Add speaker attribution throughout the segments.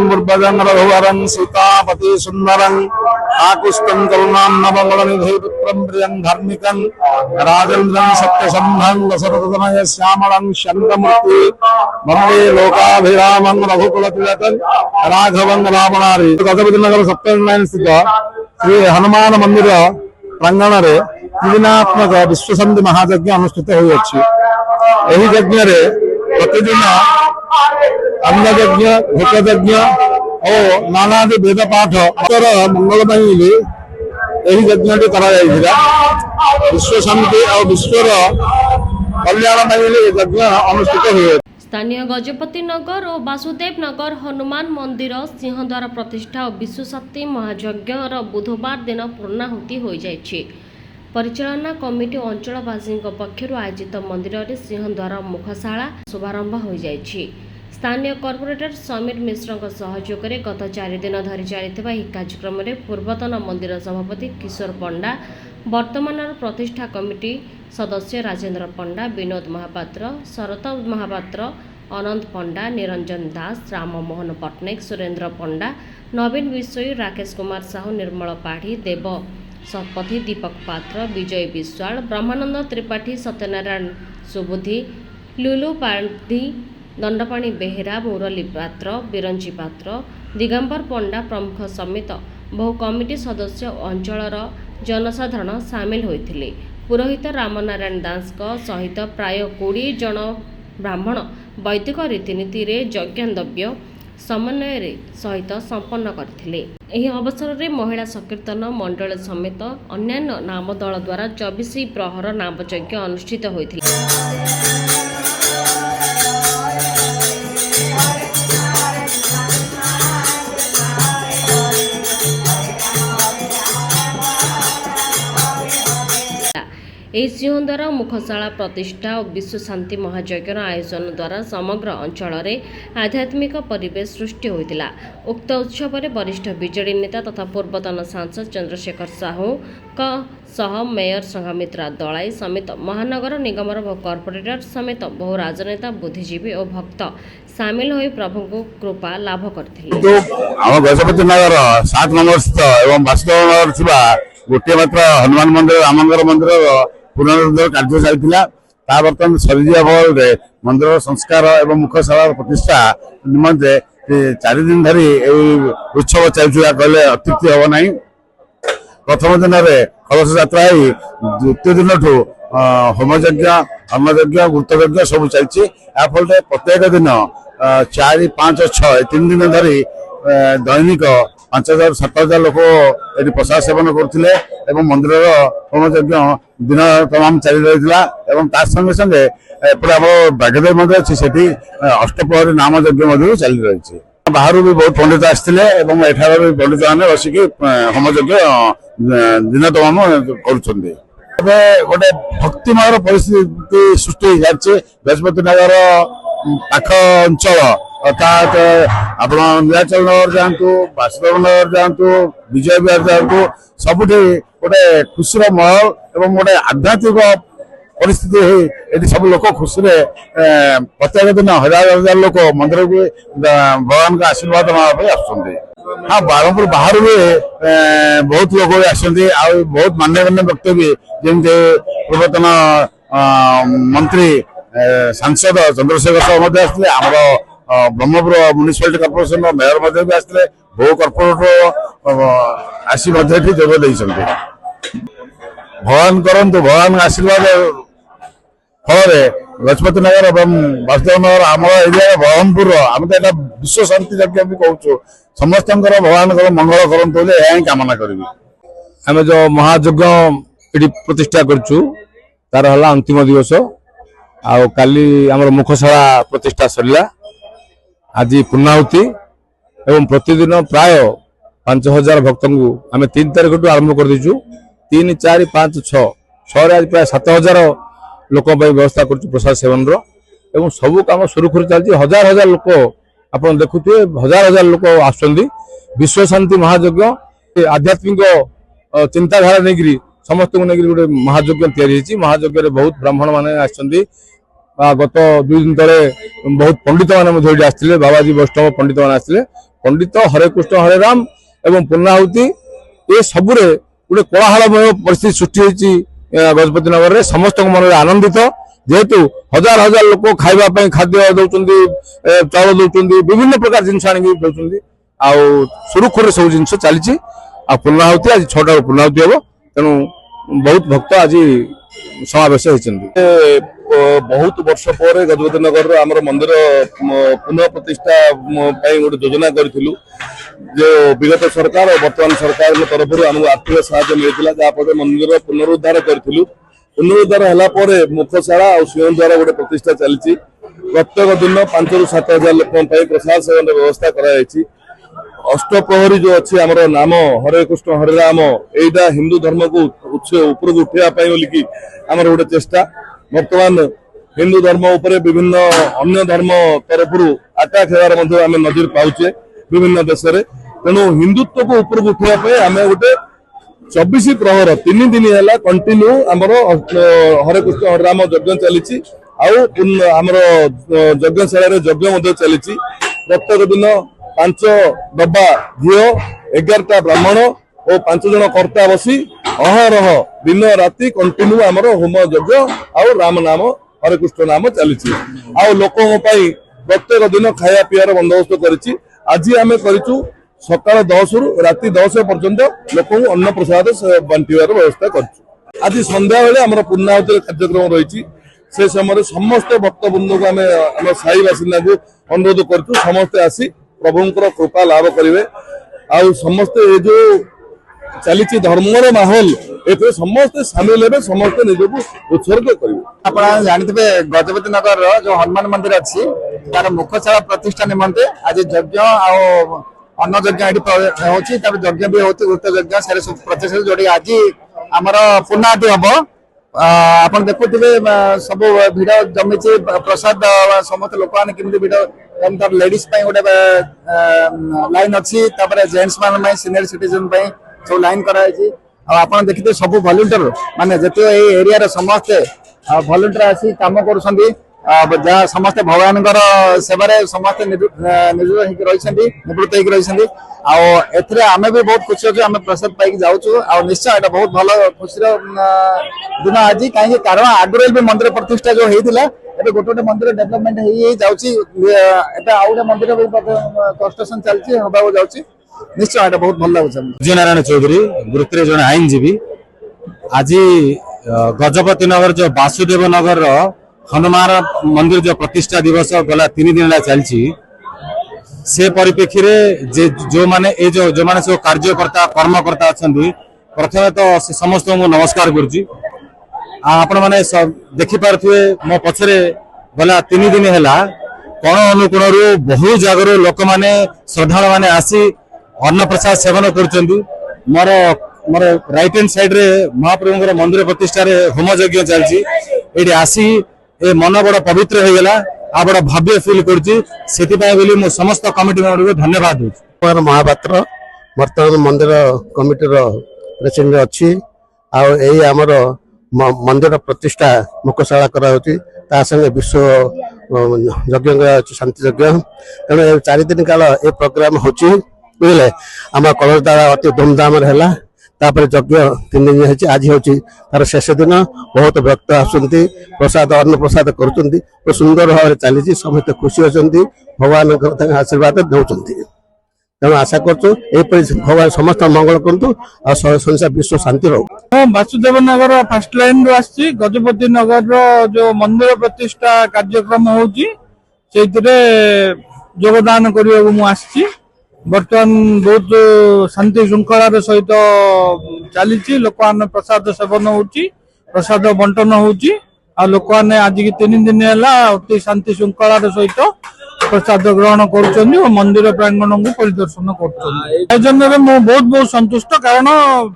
Speaker 1: बुर्भजं रघुवरं सीतापति सुंदरं आकुष्टं करुणां नवमलनिधि पुत्रं प्रियं धार्मिकं राजेन्द्रं सत्यसंभं दशरथतनय श्यामलं शान्तमूर्ति वन्दे लोकाभिरामं रघुकुलतिलकं राघवं रावणारी। गजपतिनगर सप्तम लाइन स्थित श्री हनुमान मंदिर प्रांगण में त्रिदिनात्मक विश्वशांति महायज्ञ अनुष्ठित होइछि। एही यज्ञ रे प्रतिदिन अन्नयज्ञ भूतयज्ञ और नानादि वेद पाठ मंगलमय यही यज्ञ करा विश्व शांति और विश्वर कल्याणमय यज्ञ अनुष्ठित हुए।
Speaker 2: स्थानीय गजपति नगर और वासुदेव नगर हनुमान मंदिर सिंहद्वार प्रतिष्ठा और विश्वशांति महायज्ञ बुधवार दिन पूर्णाहुति हो जाइछि। परिचालना कमिटी अंचलवासी पक्षर आयोजित मंदिर में सिंहद्वार मुखशाला शुभारंभ हो जाइछि। स्थानीय कॉर्पोरेटर समीर मिश्र सहयोग में गत 4 दिन धरी चली कार्यक्रम में पूर्वतन मंदिर सभापति किशोर पंडा, वर्तमान प्रतिष्ठा कमिटी सदस्य राजेंद्र पंडा, विनोद महापात्र, शरत महापात्र, अनंत पंडा, निरंजन दास, राममोहन पट्टनायक, सुरेंद्र पंडा, नवीन विश्वई, राकेश कुमार साहू, निर्मल पाढ़ी, देव शतपथी, दीपक पात्र, विजय विश्वाल, ब्रह्मानंद त्रिपाठी, सत्यनारायण सुबुद्धि, लुलु पाढ़ी, दंडपाणी बेहेरा, मुरली पात्र, बिरंची पात्र, दिगंबर पंडा प्रमुख समेत बहु कमिटी सदस्य अंचलर जनसाधारण सामिल होइथिले। पुरोहित रामनारायण दास सहित प्राय 20 जन ब्राह्मण वैदिक रीतिनीति यज्ञद्रव्य समन्वय सहित संपन्न करथिले। एही अवसर में महिला संकीर्तन मंडल समेत अन्यान्य नामदल द्वारा 24 प्रहर नामयज्ञ अनुष्ठित होइथिले। सिंहद्वार मुखशाला प्रतिष्ठा और विश्व शांति महायज्ञ आयोजन द्वारा समग्र अंचल में आध्यात्मिक परिवेश सृष्टि होता। उक्त उत्सव में वरिष्ठ बीजेडी नेता तथा पूर्वतन सांसद चंद्रशेखर साहू सह मेयर संघमित्रा दलाई समेत महानगर निगमर कॉर्पोरेटर समेत बहु राजनेता बुद्धिजीवी और भक्त सामिल हो प्रभु को कृपा लाभ करते।
Speaker 1: गजपति नगर 7 नंबर स्थित एवं वासुदेव नगर थिबा गोटे मात्र हनुमान मंदिर रामंगर मंदिर पुनरुद्धार कार्य चलता। बर्तमान सरीजा फल मंदिर संस्कार और मुखशाला प्रतिष्ठा निमंते 4 दिन धरी उत्सव चलता कहले अत्युक्ति हम ना। प्रथम दिन में कलश यात्रा द्वितीय दिन ठू होमयज्ञ अन्नयज्ञ गुप्तयज्ञ सब चलती। याफल प्रत्येक दिन 4, 5, 6 3 दिन धरी दैनिक 5000 7000 लोक ये प्रसाद सेवन करते और मंदिर होमयज्ञ दिन तमाम चली रही। संगे संगे बागदेव मंदिर अच्छी से अष्टप्रहरी नामयज्ञ चली रही। बाहर भी बहुत पंडित आसते एठार भी पंडित मैंने बसिकी होमयज्ञ दिन तमाम कर गोटे भक्तिमय परिस्थिति सृष्टि हो जाए। गजपति नगर पाख अंचल अर्थात आप नीलाचल नगर जातु, वासुदेव नगर जातु, विजय विहार जातु, सबुठी गोटे खुशी महल और गोटे आध्यात्मिक परिस्थिति ये सब लोक खुशी प्रत्येक दिन 1000 लोक मंदिर को भगवान का आशीर्वाद आसुँच। हाँ, बारंपुर बाहर भी बहुत लोग आसुँच। बहुत मान्यगण्य व्यक्ति भी जमी पूर्वतन मंत्री सांसद चंद्रशेखर साहू आसते। आम ब्रह्मपुर म्युनिसिपालिटी कॉर्पोरेशन मेयर भी आसते। बहु कॉर्पोरेटर आसी जोग दे भगवान करंतु भगवान आशीर्वाद फल गजपति नगर और वासुदेव नगर आम एरिया ब्रह्मपुर आम तो यहाँ विश्व शांति यज्ञ भी कहूँ समस्त भगवान मंगल करंतु यही कामना करी।
Speaker 3: आम जो महायज्ञ ये प्रतिष्ठा करूँ तार है अंतिम दिवस। काली आम मुखशाला प्रतिष्ठा सरला। आज पूर्णाहुति एवं प्रतिदिन प्राय 5000 भक्त को आम 3 तारीख आरंभ कर दीचु। 3, 4, 5, 6 आज प्राय 7000 लोक व्यवस्था कर प्रसाद सेवन एवं सबू कम सुरुखुरु चलती। 1000 लोक आप देखुए 1000 लोक आसुँच। विश्व शांति महायज्ञ आध्यात्मिक चिंताधारा नहीं समस्त को लेकर गोटे महायज्ञ तैयारी। महायज्ञ बहुत ब्राह्मण मैंने आसुँच। गत 2 दिन तले बहुत पंडित मैंने आसते बाबाजी वैष्णव पंडित मैंने आसते पंडित हरे कृष्ण हरे राम एवं पूर्णाहुति ये सबुरे गोटे कोलाहलमय परिस्थिति सृष्टि होती गजपति नगर में समस्त मन में आनंदित जेहेतु हजार हजार लोक खावाई खाद्य दौरान चाउल दौरान विभिन्न प्रकार जिन दौरान आउ सुरुखुर सब जिन चली पूर्णाहुति आज 6टा पूर्णाहुति हम तेणु बहुत भक्त आज समावेश होती बहुत वर्ष पर गजपति नगर आमर मंदिर पुनः प्रतिष्ठा गोटे योजना करूँ जो विगत सरकार और वर्तमान सरकार तरफ आमको आर्थिक साहाय्य मिलता जहाँफल मंदिर पुनरुद्धार करूँ पुनरुद्धार है मुखशाला और सिंहद्वार गोटे प्रतिष्ठा चली प्रत्येक दिन 5 ରୁ 7 हजार लोक प्रसाद सेवन व्यवस्था कराई अष्टप्रहरी जो अच्छी आमर नाम हरे कृष्ण हरे राम एटा हिंदू धर्म को ऊपर उठाई बोलिकी आमर गोटे चेष्टा वर्तमान हिंदू धर्म उपर विभिन्न अन्य धर्म तरफ आटाक होवार आम नजर पाचे विभिन्न देश में तेणु हिंदुत्व को ऊपर उठाई आम गोटे 24 प्रहर 3 दिन है कंटिन्यू आमर हरे कृष्ण हरे राम यज्ञ चली आमर यज्ञशाला यज्ञ चली प्रत्येक दिन 5 डब्बा झील 11टा ब्राह्मण और 5 जन कर्ता बसी अहरह दिन राति कंटिन्यू आमर होम यज्ञ आउ राम नाम हरे कृष्ण नाम चली लोकों प्रत्येक दिन खाया पीआर बंदोबस्त करी आज आम करूँ सकाल 10 ରୁ राति 10 पर्यंत लोक अन्न प्रसाद बांटार व्यवस्था कर आज संध्या बेले आम पूर्णाहुति कार्यक्रम रही से समय समस्त भक्तबृंद को आम साई बासिंदा को अनुरोध करूँ समस्ते आसी प्रभुंकर कृपा लाभ करेंगे आ समस्ते ये जो चली धर्मर माहौल ए समस्ते सामिल हे समस्ते निजक उत्सर्ग करेंगे।
Speaker 4: आप जानते गजपति नगर जो हनुमान मंदिर अच्छी तार मुखशाला प्रतिष्ठा निमंते आज यज्ञ अन्न यज्ञ ये यज्ञ भी होती वृत्त यज्ञ से प्रतिष्ठा जोड़ी आज आमर पूर्णाहुति हम आप देखुवे सब भिड़ जमी प्रसाद समस्त लोक मैंने केमती भिड़ लेडीज गोटे लाइन अच्छी जेंट्स मान सीनियर सिटीजन सब लाइन कराई आप देखते सब वॉलंटियर माने जिते एरिया समस्ते वॉलंटियर आसी काम कर समस्ते भगवान सेवार समस्ते निवृत्त रही आम भी बहुत खुशी अच्छे आम प्रसाद पाई जाऊँ निश्चय यहाँ बहुत भल खुशी दिन आज कहीं कारण आगुरी भी मंदिर प्रतिष्ठा जो होता गोटे गोटे मंदिर डेवलपमेंट हो गोटे मंदिर कंस्ट्रक्शन चलती हवा जाऊँगी निश्चय यहाँ बहुत भल लगुच।
Speaker 3: नारायण चौधरी वृत्ति जन आईनजीवी आज गजपति नगर जो वासुदेव नगर हनुमान मंदिर जो प्रतिष्ठा दिवस गला 3 दिन चलती से परिप्रेक्षी जो माने जो माने सब कार्यकर्ता कर्मकर्ता अच्छा प्रथम तो समस्त को नमस्कार करुच्ची आपण मैंने देखिपे मो पछरे गला 3 दिन है कोण अनुकोण बहु जगार लोक मैंने श्रद्धा मैंने आसी अन्न प्रसाद सेवन कर मोर मोर राइट हैंड साइड रे महाप्रभु मंदिर प्रतिष्ठा होम यज्ञ चलती ये आसी ए मन बड़ा पवित्र हो गला आ बड़ा भव्य फील करुच्ची से समस्त कमिटी मेंबर को धन्यवाद दूँ।
Speaker 5: महापात्र वर्तमान मंदिर कमिटी प्रेसिडेंट अच्छी आमर मंदिर प्रतिष्ठा मुखशाला करा संगे विश्व यज्ञ शांति यज्ञ तेणु 4 दिन काल ये प्रोग्राम होची बुझे आम कलरदारा अति धूमधाम है तापर यज्ञ 3 दिन है आज हूँ तार शेष दिन बहुत भक्त आसुंती प्रसाद अन्न प्रसाद कर सुंदर भाव चली समस्त खुशी अच्छा भगवान आशीर्वाद दौरान तेणु आशा करूँ भगवान समस्त मंगल करूँ संसार विश्व शांति रो।
Speaker 6: वासुदेव नगर फर्स्ट लाइन रो आसी गजपति नगर जो मंदिर प्रतिष्ठा कार्यक्रम होगी योगदान करने मुझे बर्तमान बहुत शांति श्रृंखलार सहित चली लोक प्रसाद सेवन होची प्रसाद बंटन होची लोक मैंने आज की 3 दिन है अति शांति श्रृंखलार सहित प्रसाद ग्रहण कर मंदिर प्रांगण को परिदर्शन कर बहुत बहुत संतुष्ट कारण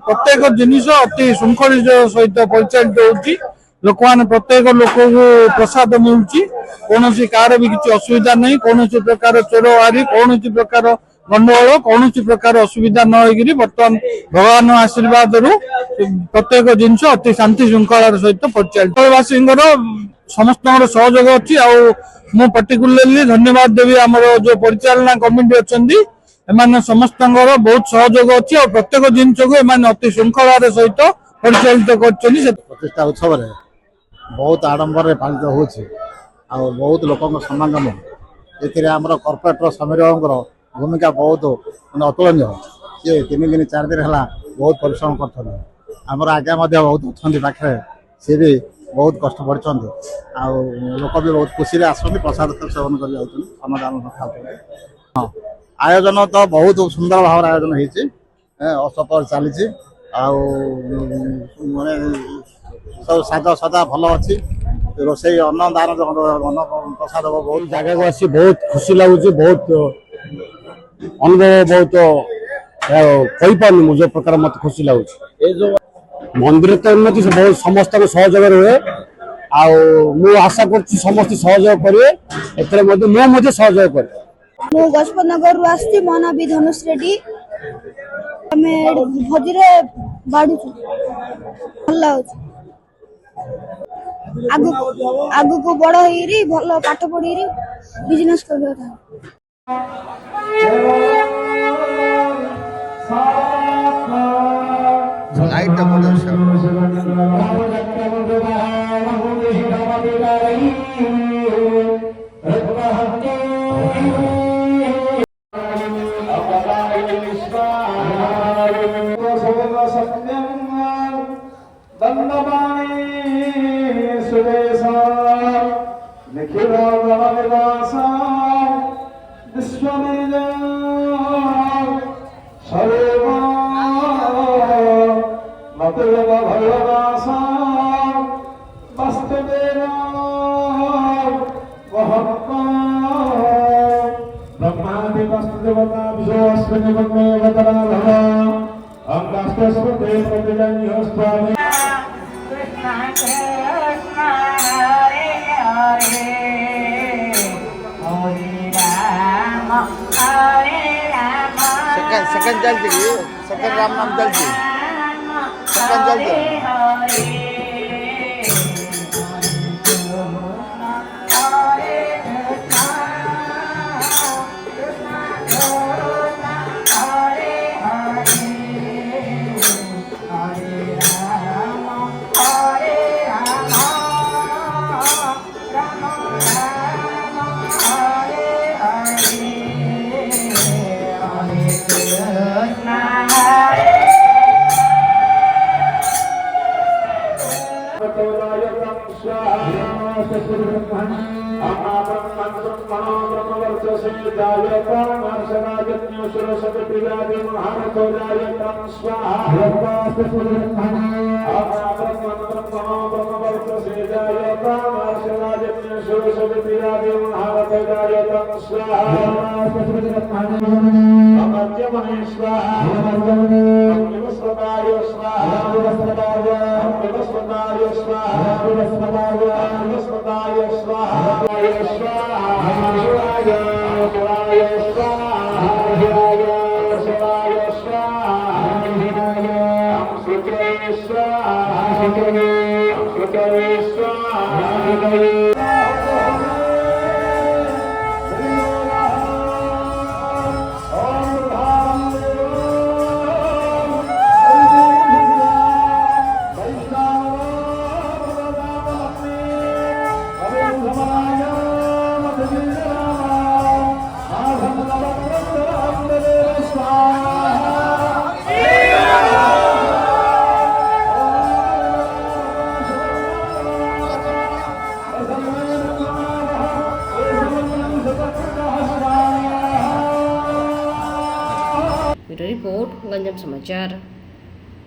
Speaker 6: प्रत्येक जिनिस अति श्रृंखलित सहित परिचालित होची लोक मैंने प्रत्येक लोक को प्रसाद मिलूची कौन कार भी किसी असुविधा नहीं कौन प्रकार चोर आरी कौन प्रकार गंडगोल कौन प्रकार असुविधा न हो बर्तमान भगवान आशीर्वाद रु प्रत्येक जिनस अति शांति श्रृंखलार सहित परिचालितवासी समस्त सहयोग अच्छी मु पर्टिकुलरली धन्यवाद देवी आमर जो परिचालना कमिटी अच्छा एमाने समस्तଙ୍କର बहुत सहयोग अछि और प्रत्येक जिनस को एमाने अति श्रृंखलार सहित परिचालित करछनि से
Speaker 7: प्रतिष्ठा उत्सव बहुत आडंबर पालित होछि आ बहुत लोकଙ୍କ समागम एथिरे हमर कॉर्पोरेटर समीर बाबूଙ୍କର भूमिका बहुत माने अतुलनीय ये 3 दिन 4 दिन हला बहुत परिश्रम करछन हमर आज्ञा मध्ये बहुत अछंती पाखरे से भी बहुत कष्ट पड़छन आ लोक भी बहुत खुशी रे आसନ୍ତି प्रसाद सेवन कर जाउछन अन्नदान खाउछन हां आयोजन तो बहुत सुंदर भाव आयोजन होइछि असफल चली माने सब सादा सादा भल अच्छी रोषे अन्नदान अन्न प्रसाद बहुत
Speaker 5: जगह को आसी बहुत खुशी लगुच बहुत अनुभव बहुत कही पार्नी मुझे प्रकार मत खुशी लगुच जो मंदिर तो उन्नति से बहुत समस्त सहयोग रुए आशा कर समस्त सहयोग करेंगे मुझे सहयोग कर
Speaker 8: गजपत नगर रु आसी मो ना भी धनुष रेड्डी भोजी बाढ़ु आगु को बड़ हो भल पाठ पढ़ी बिजनेस कर
Speaker 4: सेकंड जल्दी सेकंड राम नाम जल्दी सेकंड जल्दी
Speaker 2: रिपोर्ट गंजम समाचार।